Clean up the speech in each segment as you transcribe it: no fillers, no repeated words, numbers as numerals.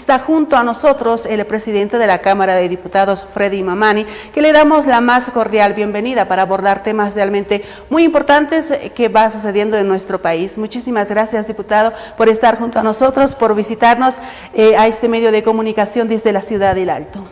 Está junto a nosotros el presidente de la Cámara de Diputados, Freddy Mamani, que le damos la más cordial bienvenida para abordar temas realmente muy importantes que va sucediendo en nuestro país. Muchísimas gracias, diputado, por estar junto a nosotros, por visitarnos a este medio de comunicación desde la ciudad del Alto.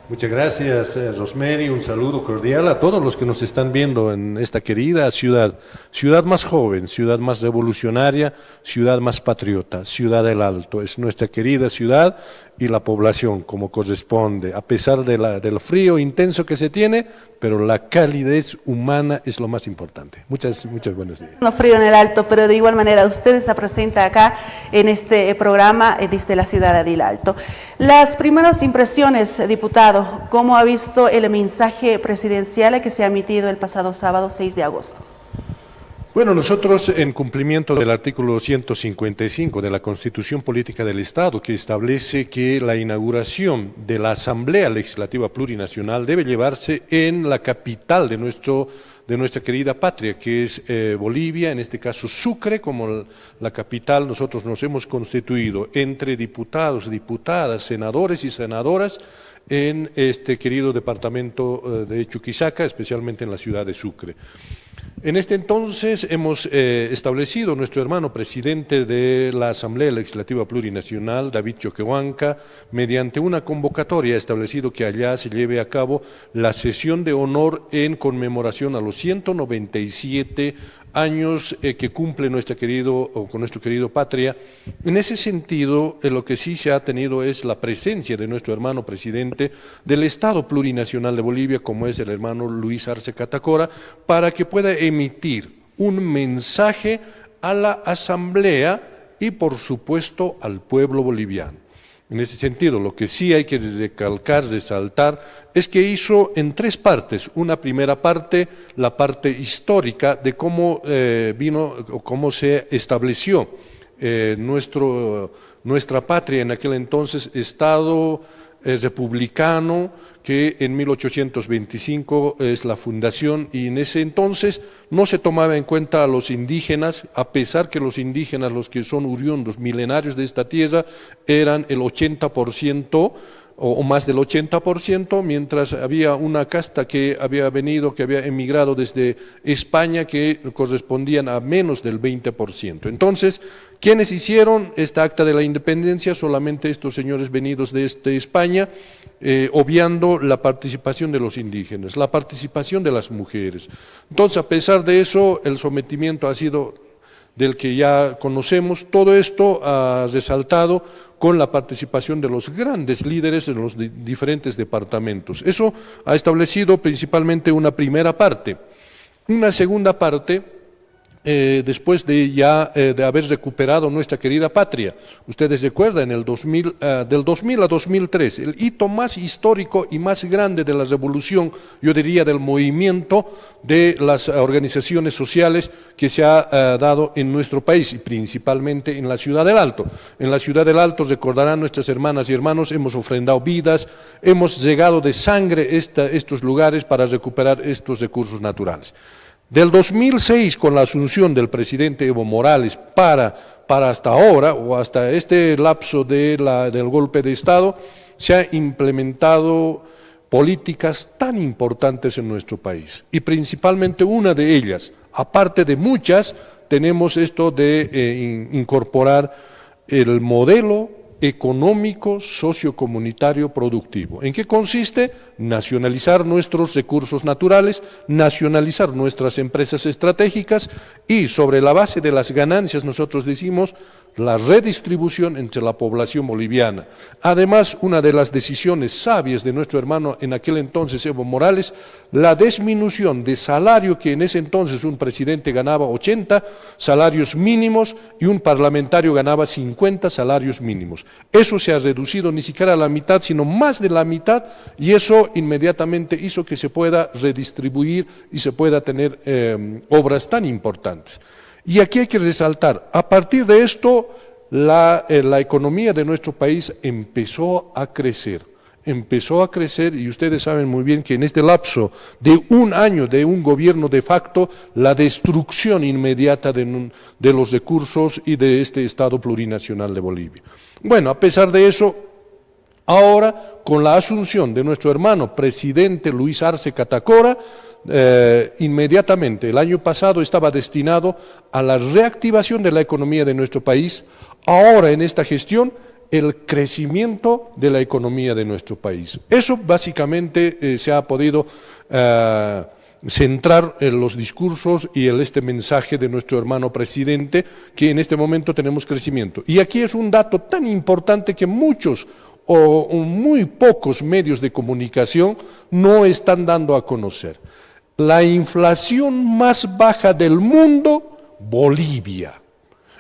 Muchas gracias, Rosemary. Un saludo cordial a todos los que nos están viendo en esta querida ciudad. Ciudad más joven, ciudad más revolucionaria, ciudad más patriota, Ciudad del Alto. Es nuestra querida ciudad y la población como corresponde, a pesar del frío intenso que se tiene, pero la calidez humana es lo más importante. Muchas buenos días. No frío en el Alto, pero de igual manera usted está presente acá en este programa desde la ciudad del Alto. Las primeras impresiones, diputado, ¿cómo ha visto el mensaje presidencial que se ha emitido el pasado sábado 6 de agosto? Bueno, nosotros en cumplimiento del artículo 155 de la Constitución Política del Estado, que establece que la inauguración de la Asamblea Legislativa Plurinacional debe llevarse en la capital de nuestra querida patria, que es Bolivia, en este caso Sucre, como la capital. Nosotros nos hemos constituido entre diputados, diputadas, senadores y senadoras en este querido departamento de Chuquisaca, especialmente en la ciudad de Sucre. En este entonces hemos establecido nuestro hermano presidente de la Asamblea Legislativa Plurinacional, David Choquehuanca, mediante una convocatoria ha establecido que allá se lleve a cabo la sesión de honor en conmemoración a los 197 años que cumple nuestro querido patria. En ese sentido, lo que sí se ha tenido es la presencia de nuestro hermano presidente del Estado Plurinacional de Bolivia, como es el hermano Luis Arce Catacora, para que pueda emitir un mensaje a la Asamblea y, por supuesto, al pueblo boliviano. En ese sentido, lo que sí hay que recalcar, resaltar, es que hizo en tres partes. Una primera parte, la parte histórica de cómo cómo se estableció nuestra patria en aquel entonces, Estado republicano, que en 1825 es la fundación, y en ese entonces no se tomaba en cuenta a los indígenas, a pesar que los indígenas, los que son oriundos milenarios de esta tierra, eran el 80% o más del 80%, mientras había una casta que había emigrado desde España, que correspondían a menos del 20%. Entonces, ¿quiénes hicieron esta acta de la independencia? Solamente estos señores venidos de España, obviando la participación de los indígenas, la participación de las mujeres. Entonces, a pesar de eso, el sometimiento ha sido del que ya conocemos. Todo esto ha resaltado con la participación de los grandes líderes en los diferentes departamentos. Eso ha establecido principalmente una primera parte. Una segunda parte, después de haber recuperado nuestra querida patria. Ustedes recuerdan, del 2000 a 2003, el hito más histórico y más grande de la revolución, yo diría del movimiento de las organizaciones sociales que se ha dado en nuestro país, y principalmente en la Ciudad del Alto. En la Ciudad del Alto, recordarán nuestras hermanas y hermanos, hemos ofrendado vidas, hemos llegado de sangre estos lugares para recuperar estos recursos naturales. Del 2006, con la asunción del presidente Evo Morales para hasta ahora, o hasta este lapso del golpe de Estado, se han implementado políticas tan importantes en nuestro país. Y principalmente una de ellas, aparte de muchas, tenemos esto de incorporar el modelo económico, sociocomunitario, productivo. ¿En qué consiste? Nacionalizar nuestros recursos naturales, nacionalizar nuestras empresas estratégicas y, sobre la base de las ganancias, nosotros decimos, la redistribución entre la población boliviana. Además, una de las decisiones sabias de nuestro hermano en aquel entonces, Evo Morales, la disminución de salario, que en ese entonces un presidente ganaba 80 salarios mínimos y un parlamentario ganaba 50 salarios mínimos. Eso se ha reducido ni siquiera a la mitad, sino más de la mitad, y eso inmediatamente hizo que se pueda redistribuir y se pueda tener obras tan importantes. Y aquí hay que resaltar, a partir de esto, la economía de nuestro país empezó a crecer, y ustedes saben muy bien que en este lapso de un año de un gobierno de facto, la destrucción inmediata de los recursos y de este Estado plurinacional de Bolivia. Bueno, a pesar de eso, Ahora, con la asunción de nuestro hermano presidente Luis Arce Catacora, inmediatamente, el año pasado estaba destinado a la reactivación de la economía de nuestro país. Ahora, en esta gestión, el crecimiento de la economía de nuestro país. Eso básicamente se ha podido centrar en los discursos y en este mensaje de nuestro hermano presidente, que en este momento tenemos crecimiento. Y aquí es un dato tan importante que muchos o muy pocos medios de comunicación no están dando a conocer. La inflación más baja del mundo, Bolivia,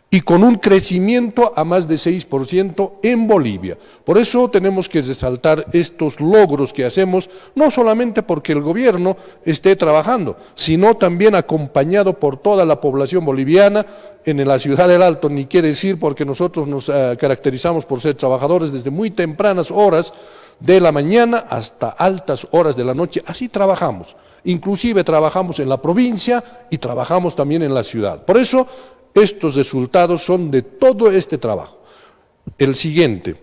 y con un crecimiento a más de 6% en Bolivia. Por eso tenemos que resaltar estos logros que hacemos, no solamente porque el gobierno esté trabajando, sino también acompañado por toda la población boliviana. En la ciudad del Alto, ni qué decir, porque nosotros nos caracterizamos por ser trabajadores desde muy tempranas horas de la mañana hasta altas horas de la noche, así trabajamos. Inclusive trabajamos en la provincia y trabajamos también en la ciudad. Por eso, estos resultados son de todo este trabajo. El siguiente,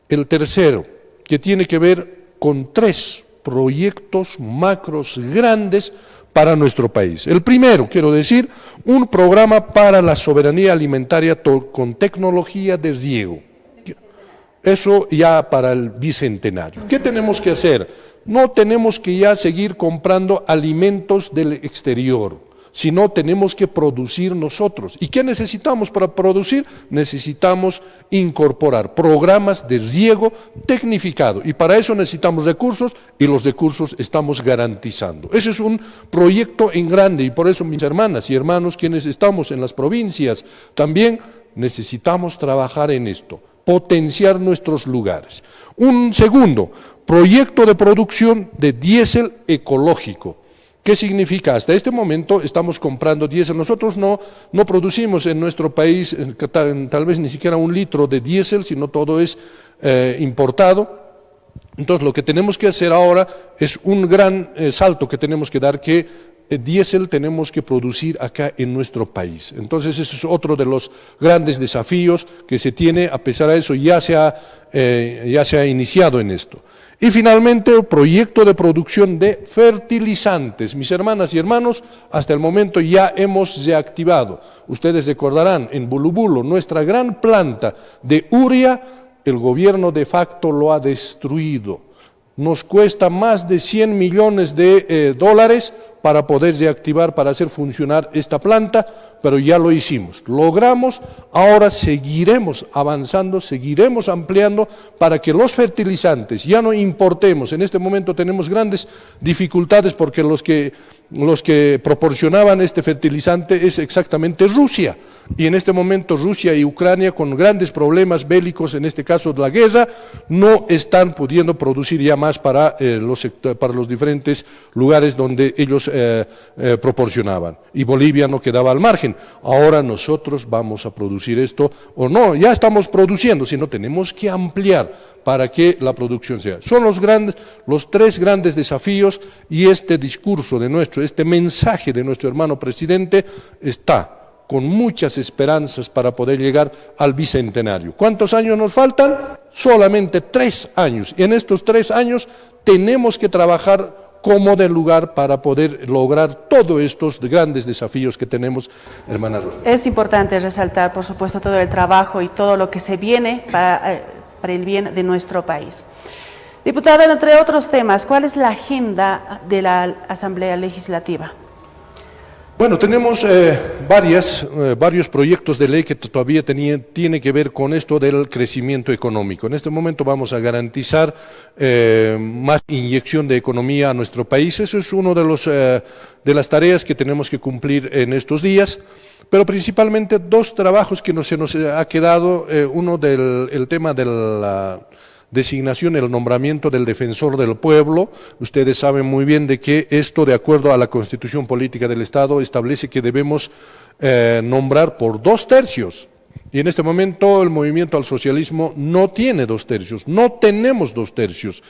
el tercero, que tiene que ver con 3 proyectos macros grandes para nuestro país. El primero, quiero decir, un programa para la soberanía alimentaria con tecnología de riego. Eso ya para el bicentenario. ¿Qué tenemos que hacer? No tenemos que ya seguir comprando alimentos del exterior, sino tenemos que producir nosotros. ¿Y qué necesitamos para producir? Necesitamos incorporar programas de riego tecnificado, y para eso necesitamos recursos, y los recursos estamos garantizando. Ese es un proyecto en grande, y por eso, mis hermanas y hermanos, quienes estamos en las provincias, también necesitamos trabajar en esto, potenciar nuestros lugares. Un segundo, proyecto de producción de diésel ecológico. ¿Qué significa? Hasta este momento estamos comprando diésel. Nosotros no producimos en nuestro país tal vez ni siquiera 1 litro de diésel, sino todo es importado. Entonces lo que tenemos que hacer ahora es un gran salto que tenemos que dar, que diésel tenemos que producir acá en nuestro país. Entonces ese es otro de los grandes desafíos que se tiene. A pesar de eso ya se ha iniciado en esto. Y finalmente, el proyecto de producción de fertilizantes. Mis hermanas y hermanos, hasta el momento ya hemos reactivado. Ustedes recordarán, en Bulubulo, nuestra gran planta de urea, el gobierno de facto lo ha destruido. Nos cuesta más de 100 millones de dólares para poder reactivar, para hacer funcionar esta planta, pero ya lo hicimos, logramos. Ahora seguiremos avanzando, seguiremos ampliando para que los fertilizantes ya no importemos. En este momento tenemos grandes dificultades porque los que proporcionaban este fertilizante es exactamente Rusia, y en este momento Rusia y Ucrania, con grandes problemas bélicos, en este caso de la guerra, no están pudiendo producir ya más para los diferentes lugares donde ellos proporcionaban, y Bolivia no quedaba al margen. Ahora nosotros vamos a producir esto, o no, ya estamos produciendo, sino tenemos que ampliar para que la producción sea. Son los 3 grandes desafíos, y este discurso de este mensaje de nuestro hermano presidente está con muchas esperanzas para poder llegar al bicentenario. ¿Cuántos años nos faltan? Solamente 3 años. Y en estos 3 años tenemos que trabajar como de lugar para poder lograr todos estos grandes desafíos que tenemos, hermanas. Es importante resaltar, por supuesto, todo el trabajo y todo lo que se viene para el bien de nuestro país. Diputada, entre otros temas, ¿cuál es la agenda de la Asamblea Legislativa? Bueno, tenemos varios proyectos de ley que todavía tiene que ver con esto del crecimiento económico. En este momento vamos a garantizar más inyección de economía a nuestro país. Eso es uno de las tareas que tenemos que cumplir en estos días, pero principalmente 2 trabajos que se nos ha quedado. Uno el tema de la designación, el nombramiento del defensor del pueblo. Ustedes saben muy bien de que esto, de acuerdo a la Constitución Política del Estado, establece que debemos nombrar por 2/3. Y en este momento el movimiento al socialismo no tiene 2/3, no tenemos 2/3.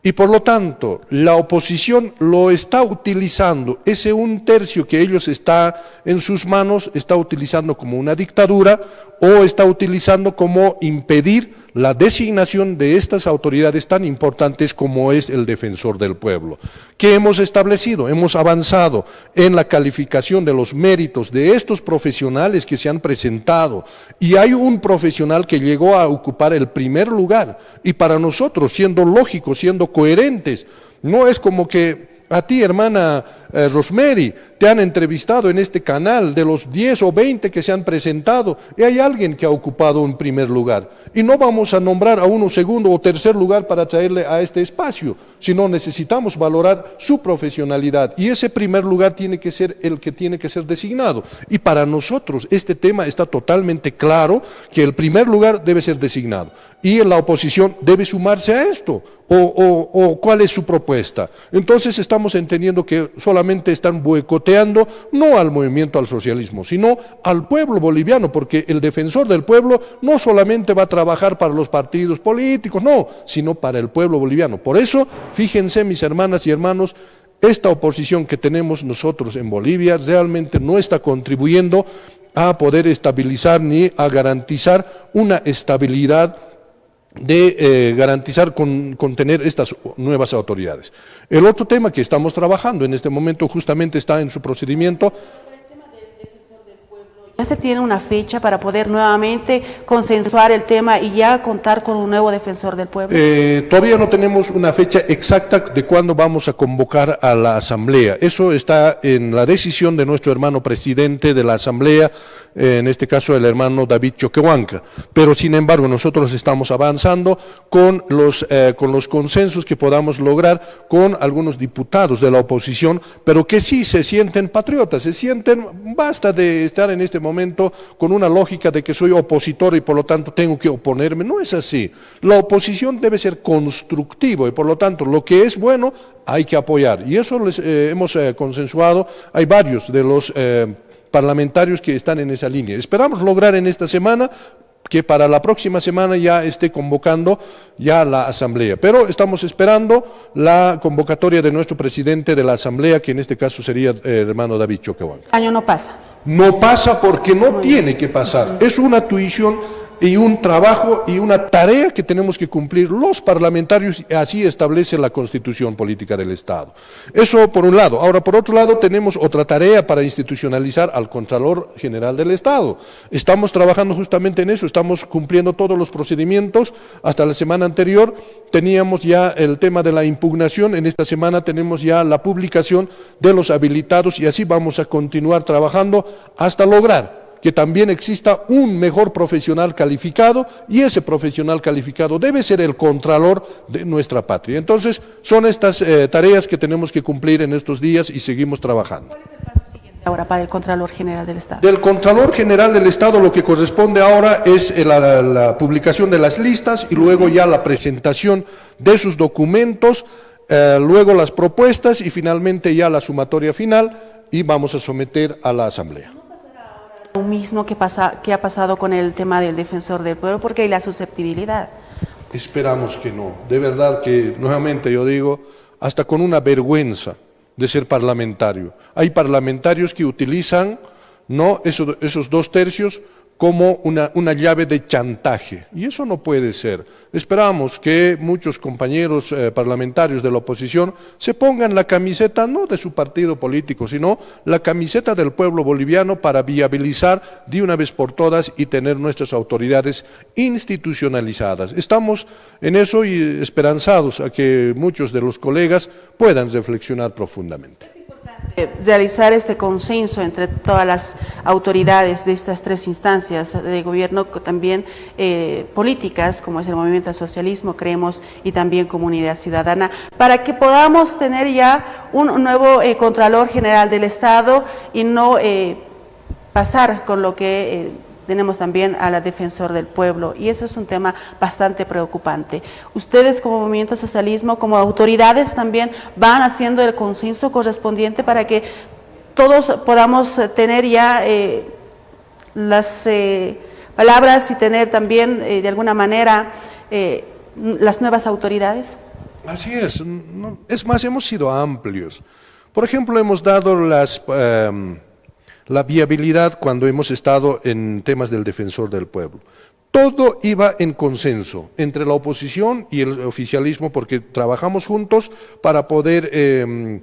Y por lo tanto, la oposición lo está utilizando, ese 1/3 que ellos está en sus manos, está utilizando como una dictadura, o está utilizando como impedir la designación de estas autoridades tan importantes como es el defensor del pueblo. ¿Qué hemos establecido? Hemos avanzado en la calificación de los méritos de estos profesionales que se han presentado, y hay un profesional que llegó a ocupar el primer lugar, y para nosotros, siendo lógicos, siendo coherentes, no es como que a ti, hermana Rosemary, te han entrevistado en este canal, de los 10 o 20 que se han presentado, y hay alguien que ha ocupado un primer lugar. Y no vamos a nombrar a uno segundo o tercer lugar para traerle a este espacio, sino necesitamos valorar su profesionalidad, y ese primer lugar tiene que ser el que tiene que ser designado. Y para nosotros este tema está totalmente claro, que el primer lugar debe ser designado, y la oposición debe sumarse a esto. ¿O cuál es su propuesta? Entonces estamos entendiendo que solamente están boicoteando no al movimiento al socialismo, sino al pueblo boliviano, porque el defensor del pueblo no solamente va a trabajar para los partidos políticos, no, sino para el pueblo boliviano. Por eso, fíjense, mis hermanas y hermanos, esta oposición que tenemos nosotros en Bolivia realmente no está contribuyendo a poder estabilizar ni a garantizar una estabilidad de garantizar con tener estas nuevas autoridades. El otro tema que estamos trabajando en este momento justamente está en su procedimiento. ¿Ya se tiene una fecha para poder nuevamente consensuar el tema y ya contar con un nuevo defensor del pueblo? Todavía no tenemos una fecha exacta de cuándo vamos a convocar a la asamblea. Eso está en la decisión de nuestro hermano presidente de la asamblea, en este caso el hermano David Choquehuanca. Pero sin embargo nosotros estamos avanzando con los consensos que podamos lograr con algunos diputados de la oposición, pero que sí se sienten patriotas, se sienten, basta de estar en este momento con una lógica de que soy opositor y por lo tanto tengo que oponerme. No es así. La oposición debe ser constructivo y por lo tanto lo que es bueno hay que apoyar. Y eso hemos consensuado. Hay varios de los parlamentarios que están en esa línea. Esperamos lograr en esta semana que para la próxima semana ya esté convocando ya la asamblea, pero estamos esperando la convocatoria de nuestro presidente de la asamblea, que en este caso sería el hermano David Choquehuanca. El año no pasa. No pasa porque no tiene que pasar, es una tuición y un trabajo y una tarea que tenemos que cumplir los parlamentarios, y así establece la Constitución Política del Estado. Eso por un lado. Ahora, por otro lado, tenemos otra tarea para institucionalizar al Contralor General del Estado. Estamos trabajando justamente en eso, estamos cumpliendo todos los procedimientos. Hasta la semana anterior teníamos ya el tema de la impugnación, en esta semana tenemos ya la publicación de los habilitados, y así vamos a continuar trabajando hasta lograr que también exista un mejor profesional calificado, y ese profesional calificado debe ser el contralor de nuestra patria. Entonces, son estas tareas que tenemos que cumplir en estos días y seguimos trabajando. ¿Cuál es el paso siguiente ahora para el Contralor General del Estado? Del Contralor General del Estado lo que corresponde ahora es la publicación de las listas y luego ya la presentación de sus documentos, luego las propuestas y finalmente ya la sumatoria final, y vamos a someter a la asamblea. Lo mismo que ha pasado con el tema del defensor del pueblo, porque hay la susceptibilidad. Esperamos que no. De verdad que, nuevamente yo digo, hasta con una vergüenza de ser parlamentario. Hay parlamentarios que utilizan, ¿no?, esos 2/3 como una llave de chantaje, y eso no puede ser. Esperamos que muchos compañeros parlamentarios de la oposición se pongan la camiseta no de su partido político, sino la camiseta del pueblo boliviano, para viabilizar de una vez por todas y tener nuestras autoridades institucionalizadas. Estamos en eso y esperanzados a que muchos de los colegas puedan reflexionar profundamente. Realizar este consenso entre todas las autoridades de estas tres instancias de gobierno, también políticas, como es el Movimiento al Socialismo, creemos, y también Comunidad Ciudadana, para que podamos tener ya un nuevo Contralor General del Estado y no pasar con lo que tenemos también a la Defensor del Pueblo, y eso es un tema bastante preocupante. Ustedes como Movimiento Socialismo, como autoridades, también van haciendo el consenso correspondiente para que todos podamos tener ya las palabras y tener también de alguna manera las nuevas autoridades. Así es, es más, hemos sido amplios. Por ejemplo, hemos dado la viabilidad cuando hemos estado en temas del defensor del pueblo. Todo iba en consenso entre la oposición y el oficialismo porque trabajamos juntos para poder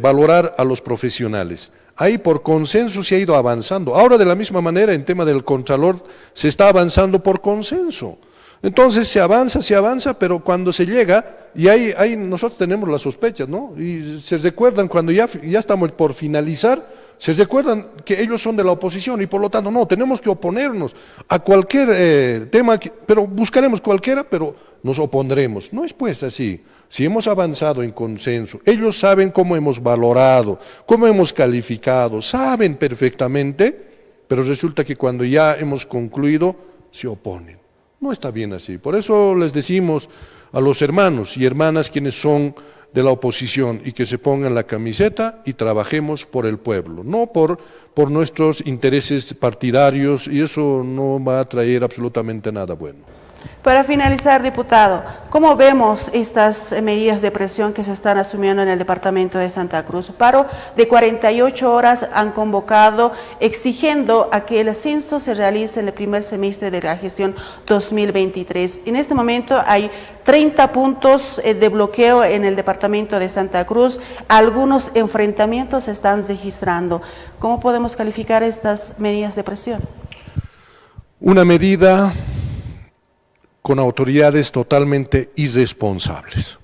valorar a los profesionales. Ahí por consenso se ha ido avanzando. Ahora de la misma manera en tema del Contralor se está avanzando por consenso. Entonces se avanza, pero cuando se llega, y ahí nosotros tenemos las sospechas, ¿no? Y se recuerdan cuando ya estamos por finalizar, se recuerdan que ellos son de la oposición y por lo tanto no, tenemos que oponernos a cualquier tema, pero buscaremos cualquiera, pero nos opondremos. No es pues así. Si hemos avanzado en consenso, ellos saben cómo hemos valorado, cómo hemos calificado, saben perfectamente, pero resulta que cuando ya hemos concluido, se oponen. No está bien así. Por eso les decimos a los hermanos y hermanas quienes son de la oposición y que se pongan la camiseta y trabajemos por el pueblo, no por nuestros intereses partidarios, y eso no va a traer absolutamente nada bueno. Para finalizar, diputado, ¿cómo vemos estas medidas de presión que se están asumiendo en el departamento de Santa Cruz? Paro de 48 horas han convocado exigiendo a que el censo se realice en el primer semestre de la gestión 2023. En este momento hay 30 puntos de bloqueo en el departamento de Santa Cruz. Algunos enfrentamientos se están registrando. ¿Cómo podemos calificar estas medidas de presión? Una medida con autoridades totalmente irresponsables.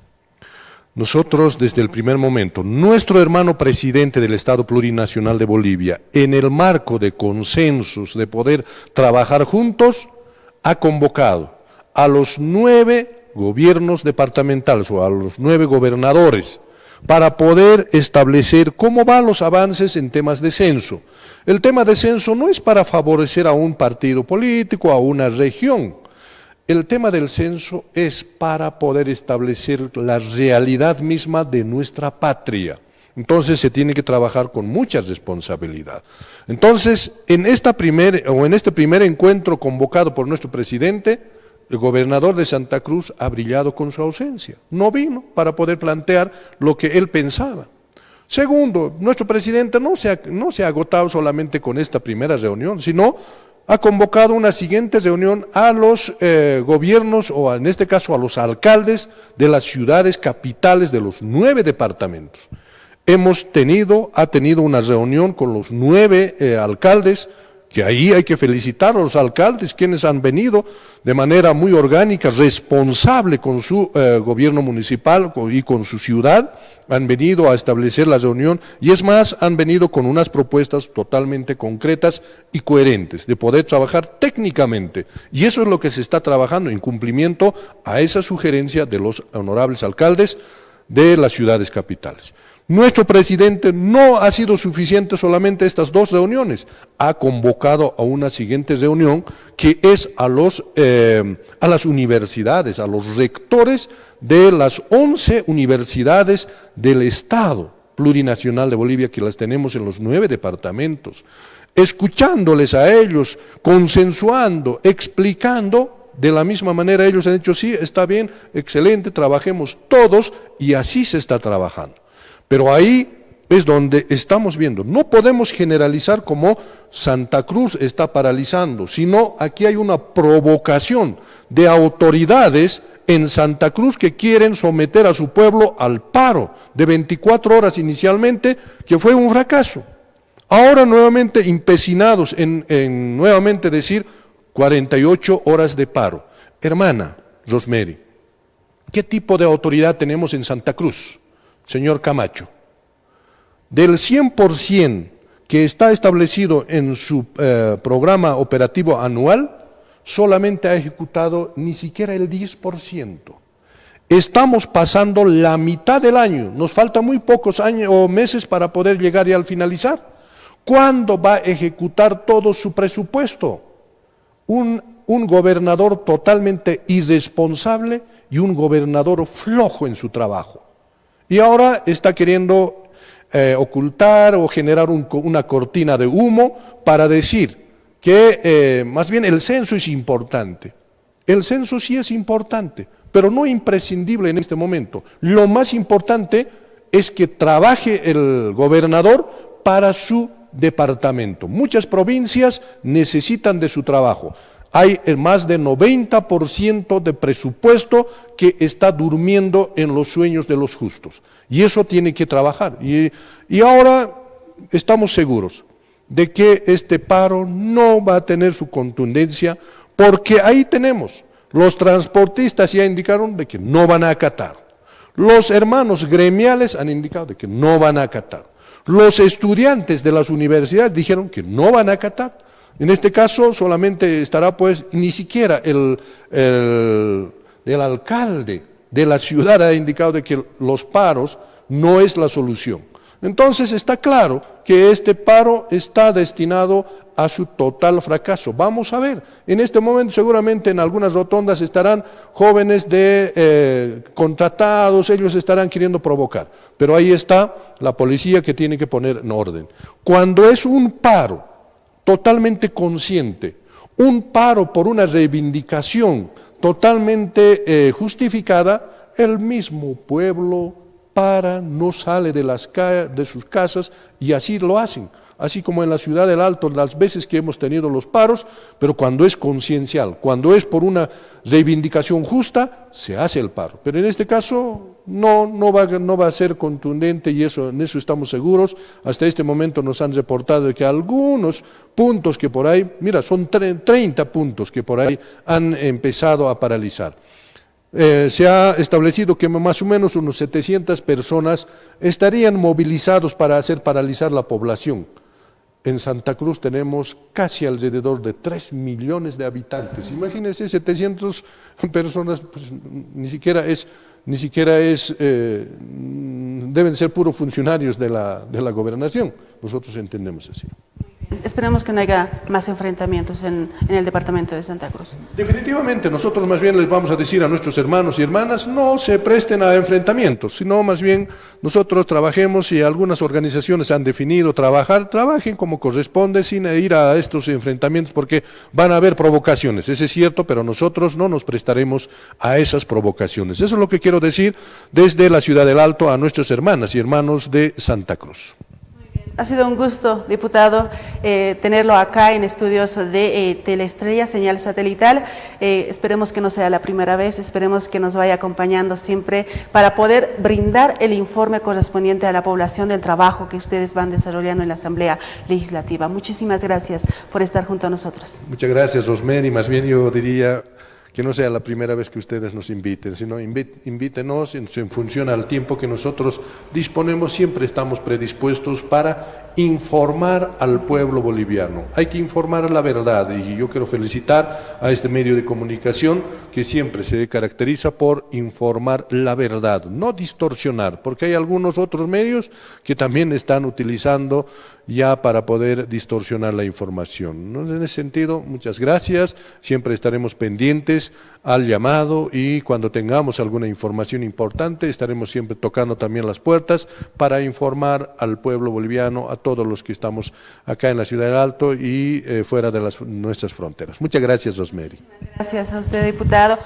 Nosotros desde el primer momento, nuestro hermano presidente del Estado Plurinacional de Bolivia, en el marco de consensos, de poder trabajar juntos, ha convocado a los 9 gobiernos departamentales o a los 9 gobernadores para poder establecer cómo van los avances en temas de censo. El tema de censo no es para favorecer a un partido político, a una región. El tema del censo es para poder establecer la realidad misma de nuestra patria. Entonces se tiene que trabajar con mucha responsabilidad. Entonces, en este primer encuentro convocado por nuestro presidente, el gobernador de Santa Cruz ha brillado con su ausencia. No vino para poder plantear lo que él pensaba. Segundo, nuestro presidente no se ha agotado solamente con esta primera reunión, sino ha convocado una siguiente reunión a los gobiernos, o en este caso a los alcaldes de las ciudades capitales de los 9 departamentos. Ha tenido una reunión con los 9 alcaldes, que ahí hay que felicitar a los alcaldes, quienes han venido de manera muy orgánica, responsable con su gobierno municipal y con su ciudad, han venido a establecer la reunión y es más, han venido con unas propuestas totalmente concretas y coherentes, de poder trabajar técnicamente. Y eso es lo que se está trabajando en cumplimiento a esa sugerencia de los honorables alcaldes de las ciudades capitales. Nuestro presidente no ha sido suficiente solamente estas 2 reuniones, ha convocado a una siguiente reunión que es a las universidades, a los rectores de las 11 universidades del Estado Plurinacional de Bolivia, que las tenemos en los 9 departamentos, escuchándoles a ellos, consensuando, explicando. De la misma manera ellos han dicho, sí, está bien, excelente, trabajemos todos, y así se está trabajando. Pero ahí es donde estamos viendo, no podemos generalizar como Santa Cruz está paralizando, sino aquí hay una provocación de autoridades en Santa Cruz que quieren someter a su pueblo al paro de 24 horas inicialmente, que fue un fracaso. Ahora nuevamente empecinados en nuevamente decir 48 horas de paro. Hermana Rosemary, ¿qué tipo de autoridad tenemos en Santa Cruz? Señor Camacho, del 100% que está establecido en su programa operativo anual, solamente ha ejecutado ni siquiera el 10%. Estamos pasando la mitad del año, nos faltan muy pocos años o meses para poder llegar ya al finalizar. ¿Cuándo va a ejecutar todo su presupuesto? Un gobernador totalmente irresponsable y un gobernador flojo en su trabajo. Y ahora está queriendo ocultar o generar una cortina de humo para decir que más bien el censo es importante. El censo sí es importante, pero no imprescindible en este momento. Lo más importante es que trabaje el gobernador para su departamento. Muchas provincias necesitan de su trabajo. Hay más de 90% de presupuesto que está durmiendo en los sueños de los justos. Y eso tiene que trabajar. Y ahora estamos seguros de que este paro no va a tener su contundencia, porque ahí tenemos, los transportistas ya indicaron de que no van a acatar, los hermanos gremiales han indicado de que no van a acatar, los estudiantes de las universidades dijeron que no van a acatar. En este caso solamente estará pues, ni siquiera el alcalde de la ciudad ha indicado de que los paros no es la solución. Entonces está claro que este paro está destinado a su total fracaso. Vamos a ver, en este momento seguramente en algunas rotondas estarán jóvenes contratados, ellos estarán queriendo provocar, pero ahí está la policía que tiene que poner en orden. Cuando es un paro totalmente consciente, un paro por una reivindicación totalmente justificada, el mismo pueblo no sale de sus casas y así lo hacen. Así como en la ciudad del Alto, las veces que hemos tenido los paros, pero cuando es conciencial, cuando es por una reivindicación justa, se hace el paro. Pero en este caso no va a ser contundente y en eso estamos seguros. Hasta este momento nos han reportado que algunos puntos que por ahí, mira, son 30 puntos que por ahí han empezado a paralizar. Se ha establecido que más o menos unos 700 personas estarían movilizados para hacer paralizar la población. En Santa Cruz tenemos casi alrededor de 3 millones de habitantes. Imagínense, 700 personas, pues, deben ser puros funcionarios de la gobernación. Nosotros entendemos así. Esperemos que no haya más enfrentamientos en el departamento de Santa Cruz. Definitivamente, nosotros más bien les vamos a decir a nuestros hermanos y hermanas, no se presten a enfrentamientos, sino más bien nosotros trabajemos y algunas organizaciones han definido trabajen como corresponde sin ir a estos enfrentamientos porque van a haber provocaciones, eso es cierto, pero nosotros no nos prestaremos a esas provocaciones. Eso es lo que quiero decir desde la Ciudad del Alto a nuestras hermanas y hermanos de Santa Cruz. Ha sido un gusto, diputado, tenerlo acá en estudios de Teleestrella, señal satelital. Esperemos que no sea la primera vez, esperemos que nos vaya acompañando siempre para poder brindar el informe correspondiente a la población del trabajo que ustedes van desarrollando en la Asamblea Legislativa. Muchísimas gracias por estar junto a nosotros. Muchas gracias, Rosemary. Más bien yo diría que no sea la primera vez que ustedes nos inviten, sino invítenos en función al tiempo que nosotros disponemos, siempre estamos predispuestos para informar al pueblo boliviano. Hay que informar la verdad y yo quiero felicitar a este medio de comunicación que siempre se caracteriza por informar la verdad, no distorsionar, porque hay algunos otros medios que también están utilizando ya para poder distorsionar la información. En ese sentido, muchas gracias, siempre estaremos pendientes al llamado y cuando tengamos alguna información importante estaremos siempre tocando también las puertas para informar al pueblo boliviano, a todos los que estamos acá en la Ciudad del Alto y fuera de nuestras fronteras. Muchas gracias, Rosemary. Gracias a usted, diputado.